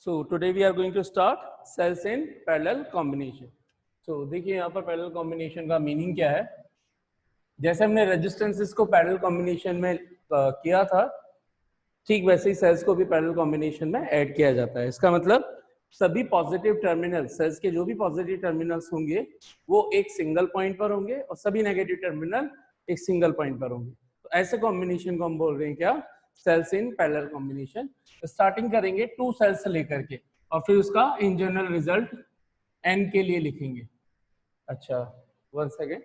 So today we are going to start cells in parallel combination. So देखिए यहाँ पर parallel combination का meaning क्या है. जैसे हमने रेजिस्टेंसेस को पैरेलल कॉम्बिनेशन में किया था, ठीक वैसे ही सेल्स को भी पैरेलल कॉम्बिनेशन में ऐड किया जाता है. इसका मतलब सभी पॉजिटिव टर्मिनल सेल्स के जो भी पॉजिटिव टर्मिनल्स होंगे वो एक सिंगल पॉइंट पर होंगे और सभी नेगेटिव टर्मिनल एक सिंगल पॉइंट पर होंगे. तो ऐसे कॉम्बिनेशन को हम बोल रहे हैं क्या, cells in parallel combination. Starting करेंगे 2 सेल्स लेकर के और फिर उसका इन जनरल रिजल्ट n के लिए लिखेंगे. अच्छा 1 सेकेंड.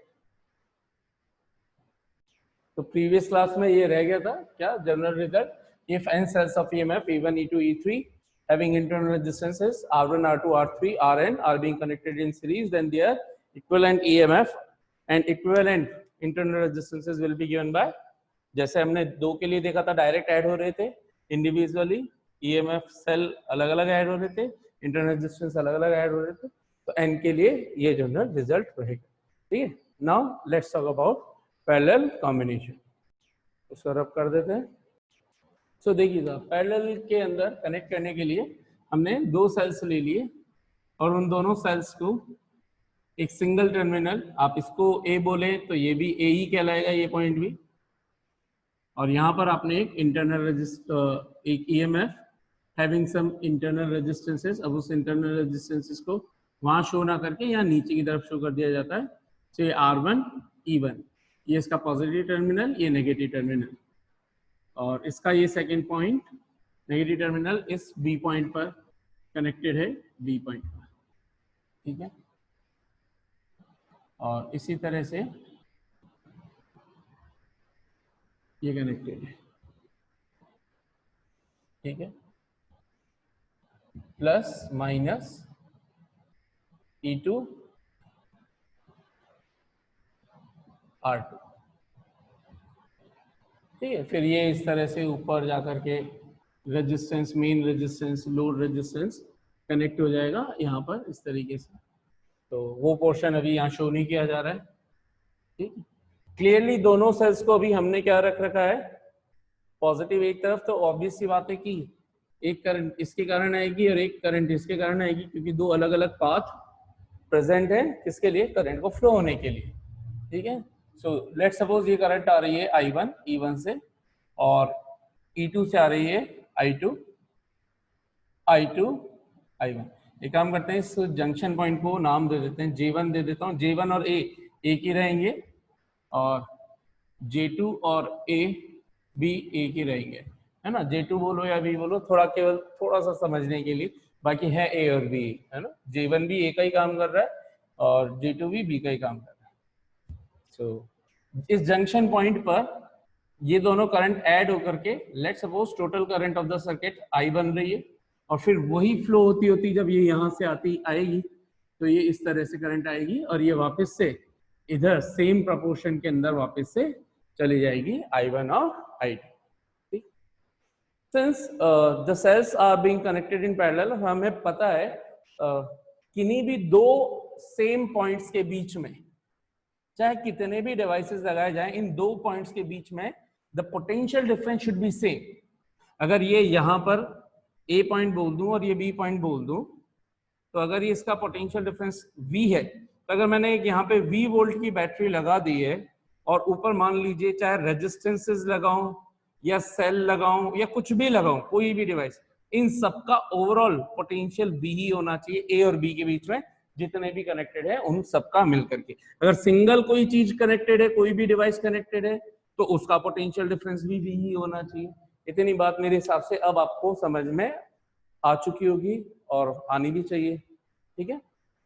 तो प्रीवियस क्लास में ये रह गया था क्या, general result. If n cells of EMF E1 E2 E3 having internal resistances R1 R2 R3 Rn are being connected in series, then their equivalent EMF and equivalent internal resistances will be given by, जैसे हमने 2 के लिए देखा था direct add हो रहे थे individually, EMF cell अलग अलग ऐड हो रहे थे, इंटरनल रेजिस्टेंस अलग अलग ऐड हो रहे थे. तो n के लिए ये जनरल रिजल्ट रहेगा. ठीक है. Now let's talk about parallel combination. उसको रब कर देते हैं. सो देखिएगा, पैरेलल के अंदर कनेक्ट करने के लिए हमने 2 सेल्स ले लिए और उन दोनों सेल्स को एक सिंगल टर्मिनल, आप इसको A बोले तो ये भी A ही कहलाएगा, ये पॉइंट भी. और यहाँ पर आपने एक इंटरनल एक EMF having some internal resistances. अब उस इंटरनल रेजिस्टेंसेस को वहां शो ना करके यहाँ नीचे की तरफ शो कर दिया जाता है. से R1 E1, ये इसका पॉजिटिव टर्मिनल, ये नेगेटिव टर्मिनल, और इसका ये सेकंड पॉइंट नेगेटिव टर्मिनल इस B पॉइंट पर कनेक्टेड है, B पॉइंट पर. ठीक है. और इसी तरह से ये कनेक्टेड है. ठीक है. Plus minus E2 R2. ठीक है. फिर ये इस तरह से ऊपर जाकर के resistance, main resistance, load resistance connect हो जाएगा यहाँ पर इस तरीके से. तो वो पोर्शन अभी यहाँ शो नहीं किया जा रहा है. ठीक है. क्लियरली दोनों सेल्स को अभी हमने क्या रख रखा है, पॉजिटिव एक तरफ. तो ऑब्वियस सी बात है कि एक करंट इसके कारण आएगी और एक करंट इसके कारण आएगी, क्योंकि 2 अलग अलग पाथ प्रेजेंट है किसके लिए, करंट को फ्लो होने के लिए. ठीक है. सो लेट सपोज ये करंट आ रही है I1 E1 से और E2 से आ रही है I2 I1. एक काम करते हैं, इस जंक्शन पॉइंट को नाम दे देते हैं, J1 दे देता हूँ. J1 और A एक ही रहेंगे और J2 और A भी एक ही रहेंगे, है ना. J2 बोलो या B बोलो, थोड़ा केवल थोड़ा सा समझने के लिए, बाकी है A और B, है ना. J1 भी A का ही काम कर रहा है और J2 भी B का ही काम कर रहा है. सो इस जंक्शन पॉइंट पर ये दोनों करंट ऐड होकर के let suppose total current of the circuit I बन रही है, और फिर वही फ्लो होती होती जब ये यहाँ से आती आएगी तो ये इस तरह से करंट आएगी और ये वापस से इधर सेम प्रोपोर्शन के अंदर वापस से चली जाएगी I1 और I2. Since the cells are being connected in parallel, हमें पता है किन्हीं भी 2 सेम पॉइंट्स के बीच में चाहे कितने भी डिवाइसेस लगाए जाएं, इन 2 पॉइंट्स के बीच में the potential difference should be same. अगर ये यहाँ पर A पॉइंट बोल दूं और ये B पॉइंट बोल दूं, तो अगर ये इसका पोटेंशियल डिफरेंस V है, तो अगर मैंने एक यहाँ पे V वोल्ट की बैटरी लगा दी है और ऊपर मान लीजिए चाहे रेजिस्टेंसेस लगाऊं या सेल लगाऊं या कुछ भी लगाऊं, कोई भी डिवाइस, इन सबका ओवरऑल पोटेंशियल V ही होना चाहिए A और B के बीच में, जितने भी कनेक्टेड है उन सबका मिलकर के. अगर सिंगल कोई चीज कनेक्टेड है, कोई भी डिवाइस कनेक्टेड है, तो उसका पोटेंशियल डिफरेंस भी V ही होना चाहिए. इतनी बात मेरे हिसाब से अब आपको समझ में आ चुकी होगी और आनी भी चाहिए. ठीक है.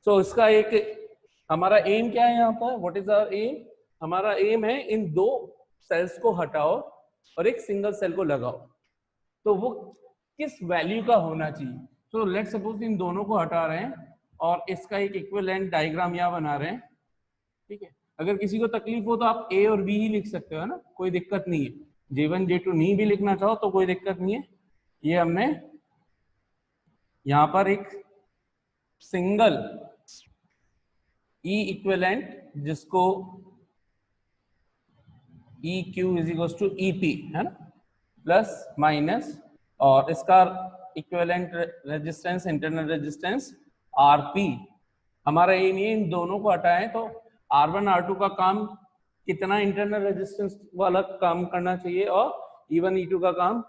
सो इसका एक हमारा एम क्या है यहाँ पर, व्हाट इज आवर एम. हमारा एम है इन 2 सेल्स को हटाओ और एक सिंगल सेल को लगाओ, तो वो किस वैल्यू का होना चाहिए. तो लेट सपोज इन दोनों को हटा रहे हैं और इसका एक इक्विवेलेंट डायग्राम यहाँ बना रहे हैं. ठीक है. अगर किसी को तकलीफ हो तो आप A और B ही लिख सकते हो ना, कोई दिक्कत नहीं है. J1 J2 नहीं भी लिखना चाहो तो कोई दिक्कत नहीं है. ये हमने यहाँ पर एक सिंगल E इक्विवेलेंट, जिसको EQ is equal to EP है ना, प्लस माइनस, और इसका equivalent resistance, internal resistance RP. हमारा ये नहीं है इन दोनों को हटाएं तो R1 R2 का काम कितना इंटरनल रेजिस्टेंस वाला काम करना चाहिए और E1 E2 का काम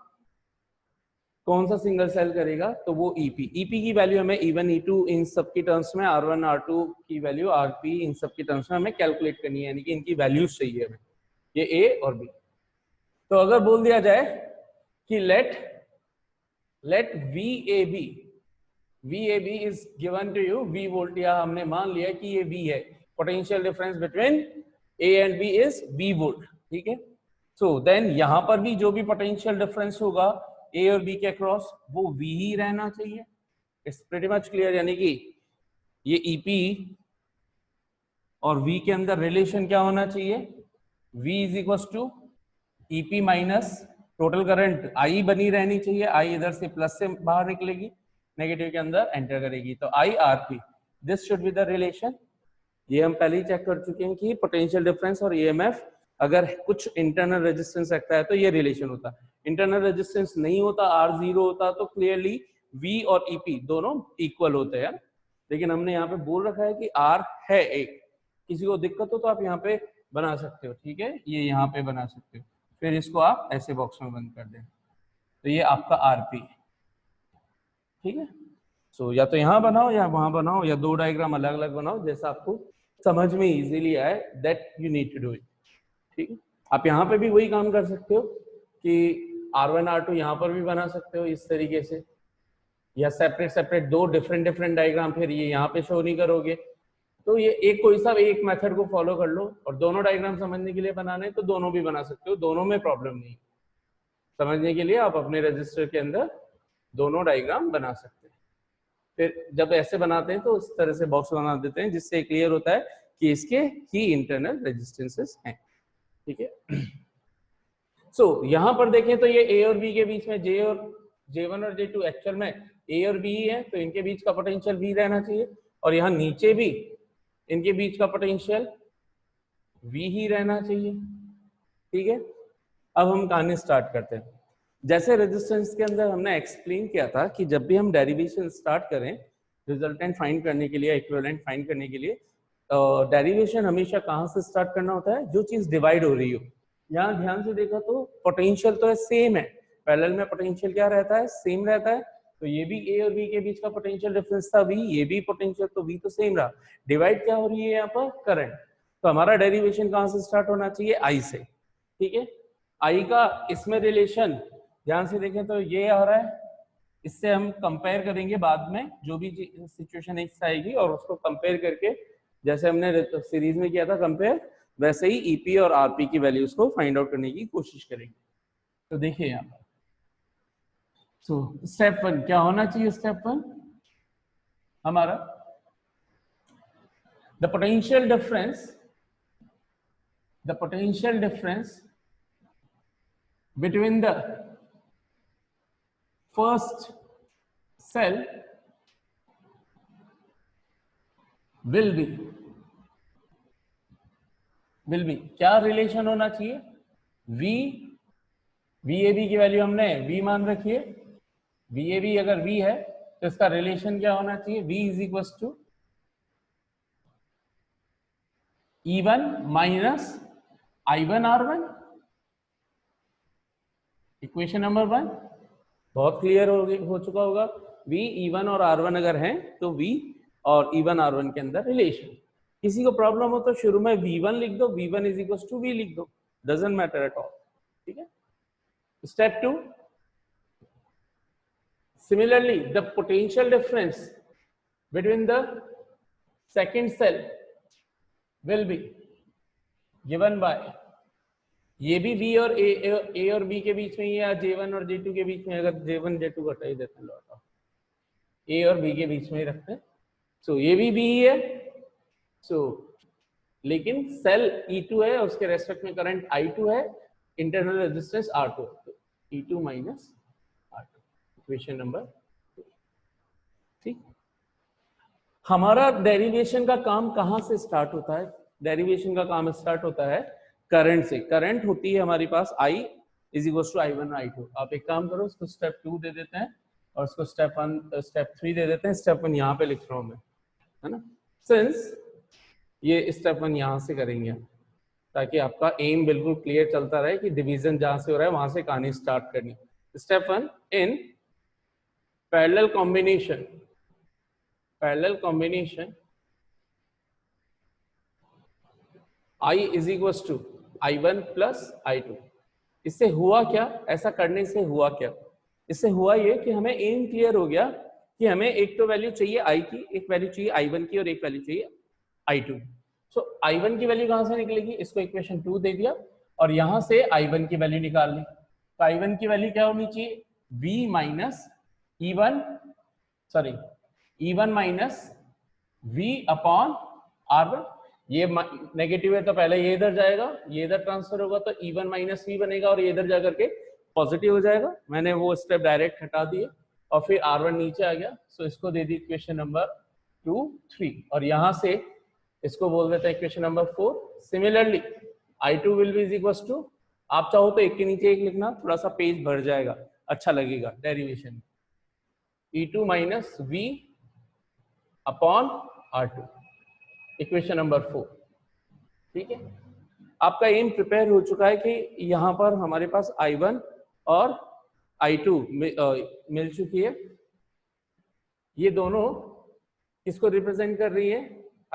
कौन सा सिंगल सेल करेगा, तो वो ईपी। ईपी की वैल्यू हमें E1 E2 इन सब की टर्म्स में, R1 R2 की वैल्यू आरपी इन सब की टर्म्स में हमें कैलकुलेट करनी है, यानी कि इनकी वैल्यूज चाहिए हमें, ये ए और बी। तो अगर बोल दिया जाए कि let VAB is given to you, V volt, या हमने मान लिया कि ये V है, potential difference between A and B is V volt, ठीक है। सो देन यहां पर भी जो भी पोटेंशियल डिफरेंस होगा A और B के अक्रॉस वो V ही रहना चाहिए। इट्स प्रीटी मच क्लियर, यानी कि ये EP और V के अंदर रिलेशन क्या होना चाहिए, V is equal to EP minus total current I बनी रहनी चाहिए, I इधर से प्लस से बाहर निकलेगी, नेगेटिव के अंदर एंटर करेगी, तो IRP, this should be the relation. ये हम पहले ही चेक कर चुके हैं कि पोटेंशियल डिफरेंस और EMF अगर कुछ इंटरनल रेजिस्टेंस रखता है तो ये रिलेशन होता है, इंटरनल रेजिस्टेंस नहीं होता, R0 होता, तो क्लियरली V और EP दोनों इक्वल होते हैं। लेकिन हमने यहाँ पे बोल रखा है कि R है एक, किसी को दिक्कत हो तो आप यहाँ पे बना सकते हो, ठीक है, ये यहाँ पे बना सकते हो, फिर इसको आप ऐसे बॉक्स में बंद कर दें, तो ये आपका RP, ठीक है। सो या तो यहाँ बनाओ या वहां बनाओ, या दो डायग्राम अलग अलग बनाओ, जैसा आपको समझ में इजीली आए, that you need to do it, ठीक है। आप यहाँ पे भी वही काम कर सकते हो कि R1 R2 यहाँ पर भी बना सकते हो इस तरीके से, या सेपरेट दो डिफरेंट डायग्राम, फिर ये यहाँ पे शो नहीं करोगे, तो ये एक कोई सा एक मेथड को फॉलो कर लो, और दोनों डायग्राम समझने के लिए बनाने तो दोनों भी बना सकते हो, दोनों में प्रॉब्लम नहीं। समझने के लिए आप अपने रजिस्टर के अंदर दोनों डायग्राम बना सकते हैं। फिर जब ऐसे बनाते हैं तो इस तरह से बॉक्स बना देते हैं, जिससे क्लियर होता है कि इसके ही इंटरनल रेजिस्टेंसेस हैं, ठीक है। सो यहाँ पर देखें तो ये A और B के बीच में J1 और J2 एक्चुअल में A और B ही है, तो इनके बीच का पोटेंशियल V रहना चाहिए, और यहाँ नीचे भी इनके बीच का पोटेंशियल V ही रहना चाहिए, ठीक है। अब हम कहानी स्टार्ट करते हैं। जैसे रेजिस्टेंस के अंदर हमने एक्सप्लेन किया था कि जब भी हम डेरिवेशन स्टार्ट करें रिजल्टेंट फाइंड करने के लिए, इक्विवेलेंट फाइंड करने के लिए, डेरिवेशन हमेशा कहाँ से स्टार्ट करना होता है, जो चीज डिवाइड हो रही हो। यहाँ ध्यान से देखा तो पोटेंशियल तो है सेम है, पैरेलल में पोटेंशियल क्या रहता है, सेम रहता है, तो ये भी A और B के बीच का पोटेंशियल डिफरेंस था V, ये भी पोटेंशियल, तो V तो सेम रहा। डिवाइड क्या हो रही है यहाँ पर, करंट, तो हमारा डेरिवेशन कहाँ से स्टार्ट होना चाहिए, I से, ठीक है। I का इसमें रिलेशन ध्यान से देखें तो ये आ रहा है, इससे हम कंपेयर करेंगे बाद में, जो भी सिचुएशन एक आएगी, और उसको कंपेयर करके जैसे हमने सीरीज में किया था कंपेयर, वैसे ही ईपी और आरपी की वैल्यूज को फाइंड आउट करने की कोशिश करेंगे। तो देखिए यहाँ पर, सो स्टेप 1 क्या होना चाहिए, स्टेप 1 हमारा the potential difference between the first cell will be क्या रिलेशन होना चाहिए, VAB की वैल्यू हमने V मान रखी है, VAB अगर V है तो इसका रिलेशन क्या होना चाहिए, V is equal to E1 minus I1 R1। Equation number 1 बहुत क्लियर हो चुका होगा। V E1 और R1 अगर हैं तो V और E1 R1 के अंदर रिलेशन। किसी को प्रॉब्लम हो तो शुरू में V1 लिख दो, V1 is equal to V लिख दो, डजंट मैटर एट ऑल, ठीक है। Step 2, similarly the potential difference between the second cell will be given by, ये भी B और A और B के बीच में, या J1 और J2 के बीच में, अगर J1 J2 घटा ही देते हैं, लौटा A और B के बीच में ही रखते हैं, सो ये भी B ही है, सो लेकिन सेल E2 है, उसके रेस्पेक्ट में करंट I2 है, इंटरनल रेजिस्टेंस R2, तो E2 minus R2, equation number 2, ठीक। हमारा डेरिवेशन का काम कहां से स्टार्ट होता है, डेरिवेशन का काम स्टार्ट होता है करंट से। करंट होती है हमारे पास I is equal to I1 I2। आप एक काम करो, उसको स्टेप 2 दे देते हैं, और उसको स्टेप 1 स्टेप 3 दे देते हैं। स्टेप 1 यहाँ पे लिख रहा हूँ मैं, है ना, सिंस ये स्टेप 1 यहाँ से करेंगे ताकि आपका एम बिल्कुल क्लियर चलता रहे कि डिवीजन जहां से हो रहा है वहां से कहानी स्टार्ट करनी। Step 1 in parallel combination I is equal to I1 plus I2। इससे हुआ क्या, ऐसा करने से हुआ क्या, इससे हुआ ये कि हमें एम क्लियर हो गया कि हमें एक तो वैल्यू चाहिए I की, एक वैल्यू चाहिए I1 की और एक वैल्यू चाहिए I2। सो I1 की वैल्यू कहां से निकलेगी, इसको इक्वेशन 2 दे दिया और यहां से I1 की वैल्यू निकाल ली। तो I1 की वैल्यू क्या होनी चाहिए, V minus E1 sorry E1 minus V upon R1। ये नेगेटिव है तो पहले ये इधर जाएगा, ये इधर ट्रांसफर होगा तो E1 माइनस V बनेगा और ये इधर जाकर के पॉजिटिव हो जाएगा। मैंने वो स्टेप डायरेक्ट हटा दिए और फिर R1 नीचे आ गया। सो इसको दे दी इक्वेशन नंबर 2 3 और यहां से इसको बोल देते हैं equation number 4। Similarly I2 will be is equal to, आप चाहो तो एक के नीचे एक लिखना, थोड़ा सा पेज भर जाएगा, अच्छा लगेगा derivation. E2 minus V upon R2 equation number 4। ठीक है, आपका एम प्रिपेयर हो चुका है कि यहां पर हमारे पास I1 और I2 मिल चुकी है। ये दोनों किसको रिप्रेजेंट कर रही है,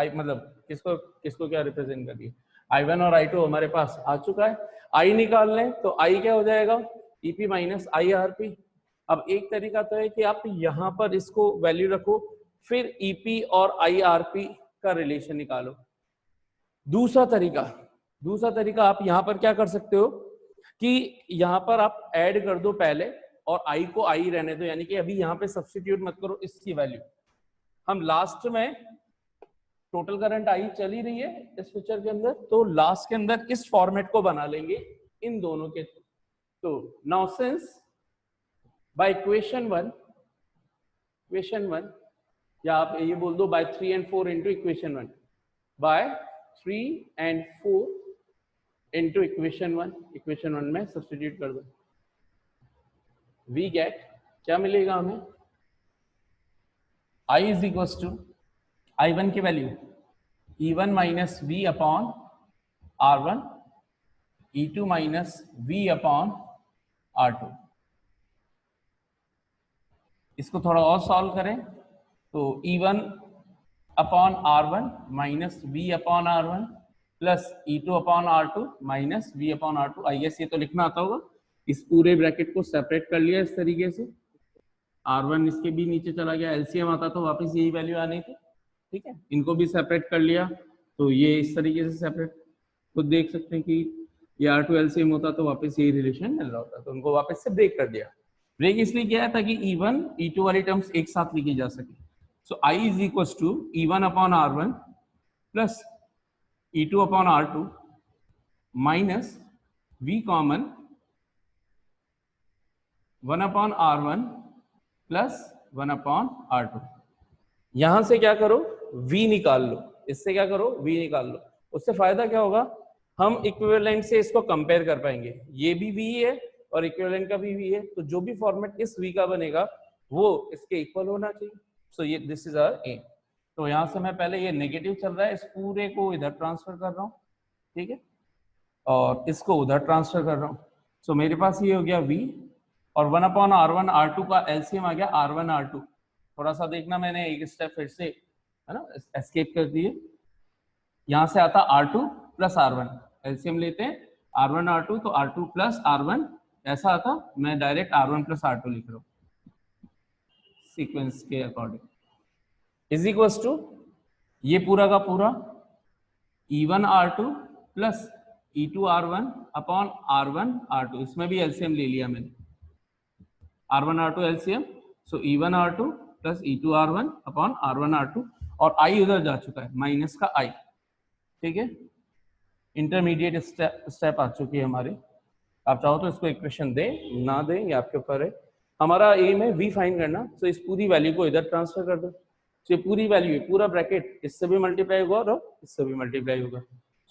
मतलब किसको किसको क्या रिप्रेजेंट कर रही है, I1 और I2 हमारे पास आ चुका है। I निकाल लें तो I क्या हो जाएगा, EP माइनस IRP। अब एक तरीका तो है कि आप यहां पर इसको वैल्यू रखो फिर EP और IRP का रिलेशन निकालो। दूसरा तरीका आप यहां पर क्या कर सकते हो कि यहां पर आप ऐड कर दो पहले और I को I रहने दो, यानी कि अभी यहां पे सब्स्टिट्यूट मत करो इसकी वैल्यू। हम लास्ट में टोटल करंट I चल ही रही है इस पिक्चर के अंदर, तो लास्ट के अंदर इस फॉर्मेट को बना लेंगे इन दोनों के। तो नाउ सिंस बाय इक्वेशन 1 या आप ये बोल दो by 3 and 4 into equation 1, by 3 and 4 into equation 1 में सब्स्टिट्यूट कर दो, वी गेट क्या मिलेगा हमें, I is equal to I1 की value E1 minus V upon R1, E2 minus V upon R2। इसको थोड़ा और सॉल्व करें तो E1 upon R1 minus V upon R1 plus E2 upon R2 minus V upon R2। I guess ये तो लिखना आता होगा। इस पूरे ब्रैकेट को सेपरेट कर लिया इस तरीके से, R1 इसके भी नीचे चला गया, एलसीएम आता तो वापस यही वैल्यू आनी थी। ठीक है, इनको भी सेपरेट कर लिया तो ये इस तरीके से सेपरेट, तो देख सकते हैं कि ये R2 एलसीएम होता तो वापस यही रिलेशन मिल रहा होता, तो उनको वापस से ब्रेक कर दिया। ब्रेक इसलिए किया है ताकि E1 E2 वाली टर्म्स एक साथ लिखी जा सके। So I is equal to E1 upon R1 plus E2 upon R2 minus V common 1 upon R1 plus 1 upon R2। यहां से क्या करो, V निकाल लो, इससे क्या करो V निकाल लो। उससे फायदा क्या होगा, हम इक्विवेलेंट से इसको कंपेयर कर पाएंगे, ये भी V है और इक्विवेलेंट का भी V है, तो जो भी फॉर्मेट इस V का बनेगा वो इसके इक्वल होना चाहिए। सो ये दिस इज आवर एम। तो यहां से मैं पहले ये नेगेटिव चल रहा है, इस पूरे को इधर ट्रांसफर कर रहा हूँ, ठीक है, और इसको उधर ट्रांसफर कर रहा हूँ। सो मेरे पास ये हो गया V और 1 अपॉन R1 R2 का एलसीएम आ गया R1 R2। थोड़ा सा देखना, मैंने एक स्टेप फिर से है ना एस्केप कर दिए। यहां से आता R2 प्लस R1, एलसीएम लेते हैं R1 R2 तो R2 प्लस R1 ऐसा आता, मैं डायरेक्ट R1 प्लस R2 लिख रहा हूँ सीक्वेंस के अकॉर्डिंग इज इक्वल टू ये पूरा का पूरा E1 R2 plus E2 R1 upon R1 R2, इसमें भी एलसीएम ले लिया मैंने R1 R2 एलसीएम। सो E1 R2 plus E2 R1 upon R1 R2 और I उधर जा चुका है माइनस का I। ठीक है, इंटरमीडिएट स्टेप आ चुकी है हमारी। आप चाहो तो इसको इक्वेशन दे ना दे ये आपके ऊपर है, हमारा एम है V फाइंड करना। तो इस पूरी वैल्यू को इधर ट्रांसफर कर दो, तो ये पूरी वैल्यू है, पूरा ब्रैकेट इससे भी मल्टीप्लाई होगा और इससे भी मल्टीप्लाई होगा।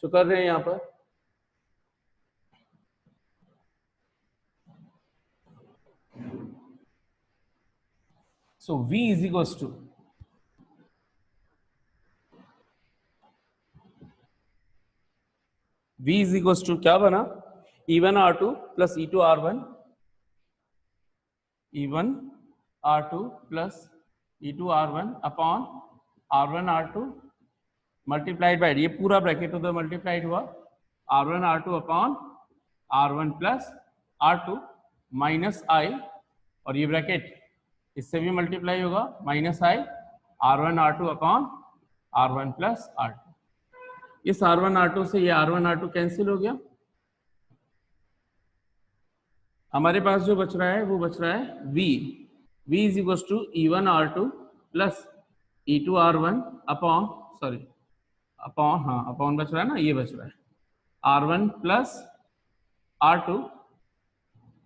सो कर रहे हैं यहाँ पर सो V इज इक्वल्स टू क्या बना, E1 R2 plus E2 R1, E1 R2 plus E2 R1 upon R1 R2 multiplied by, ये पूरा ब्रैकेट उधर मल्टीप्लाइड हुआ, R1 R2 upon R1 plus R2 minus I, और ये ब्रैकेट इससे भी मल्टीप्लाई होगा, minus I R1 R2 upon R1 plus R2। इस R1 R2 से ये R1 R2 कैंसिल हो गया, हमारे पास जो बच रहा है वो बच रहा है V is equal to E1 R2 plus E2 R1 upon, sorry upon, हाँ अपॉन बच रहा है ना, ये बच रहा है R1 plus R2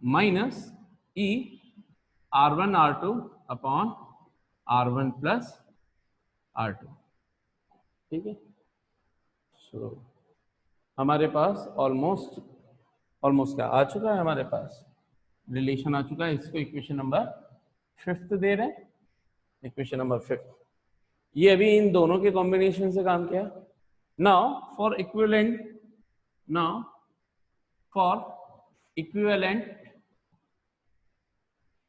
minus E R1 R2 upon R1 plus R2। ठीक है, सो हमारे पास ऑलमोस्ट क्या आ चुका है, हमारे पास रिलेशन आ चुका है। इसको इक्वेशन नंबर 5 दे रहे हैं, इक्वेशन नंबर 5। ये अभी इन दोनों के कॉम्बिनेशन से काम किया। Now for equivalent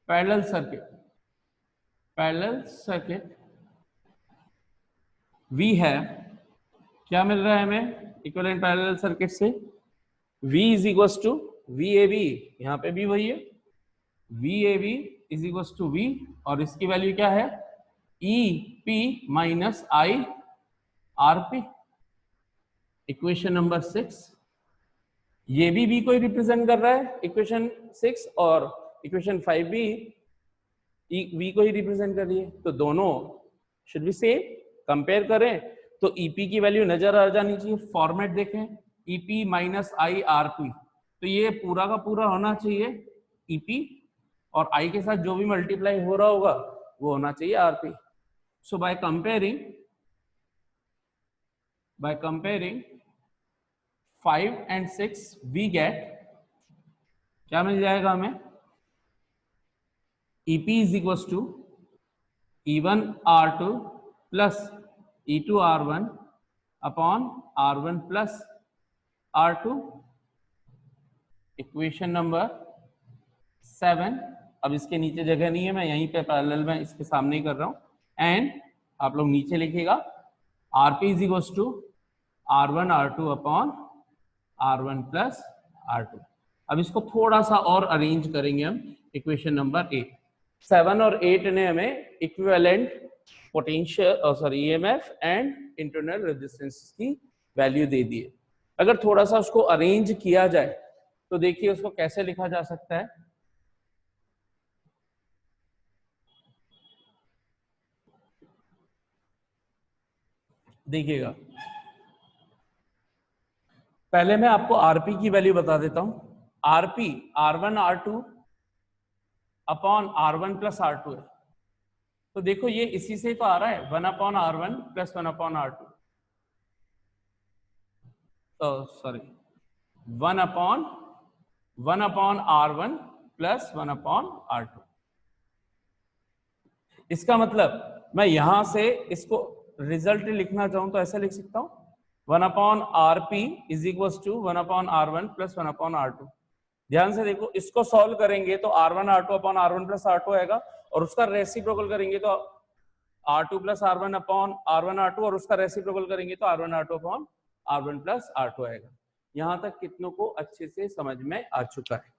parallel circuit V है, क्या मिल रहा है हमें इक्विवेलेंट पैरेलल सर्किट से, V is equal to VAB, यहाँ पे भी वही है, VAB is equal to V, और इसकी वैल्यू क्या है, EP minus IRP। Equation number 6, ये भी V को ही रिप्रेजेंट कर रहा है इक्वेशन 6, और इक्वेशन 5 भी V को ही रिप्रेजेंट कर रही है, तो दोनों शुड बी सेम। कंपेयर करें तो EP की वैल्यू नजर आ जानी चाहिए, फॉर्मेट देखें EP माइनस IRP, तो ये पूरा का पूरा होना चाहिए EP, और I के साथ जो भी मल्टीप्लाई हो रहा होगा वो होना चाहिए RP। So by comparing 5 and 6 we get, क्या मिल जाएगा हमें, EP is equal to E1 R2 plus E2 R1 upon R1 plus R2। Equation number 7, अब इसके नीचे जगह नहीं है, मैं यहीं पे पैरेलल में इसके सामने ही कर रहा हूं, एंड आप लोग नीचे लिखिएगा RP is equal to R1 R2 upon R1 plus R2। अब इसको थोड़ा सा और अरेंज करेंगे हम, इक्वेशन नंबर 8। 7 और 8 ने हमें equivalent potential EMF and internal resistance की वैल्यू दे दी है। अगर थोड़ा सा उसको अरेंज किया जाए तो देखिए उसको कैसे लिखा जा सकता है, देखिएगा पहले मैं आपको RP की वैल्यू बता देता हूं। RP R1 R2 upon R1 plus R2 है, तो देखो ये इसी से तो आ रहा है 1 upon R1 plus 1 upon R2, sorry 1 upon R1 plus 1 upon R2। इसका मतलब मैं यहां से इसको रिजल्ट लिखना चाहूं तो ऐसा लिख सकता हूं 1 upon RP is equal to 1 upon R1 plus 1 upon R2। ध्यान से देखो, इसको सॉल्व करेंगे तो R1 R2 upon R1 plus R2 आएगा, और उसका रेसिप्रोकल करेंगे तो R2 plus R1 upon R1 R2, और उसका रेसिप्रोकल करेंगे तो R1 R2 upon R1 plus R2 आएगा। यहां तक कितनों को अच्छे से समझ में आ चुका है।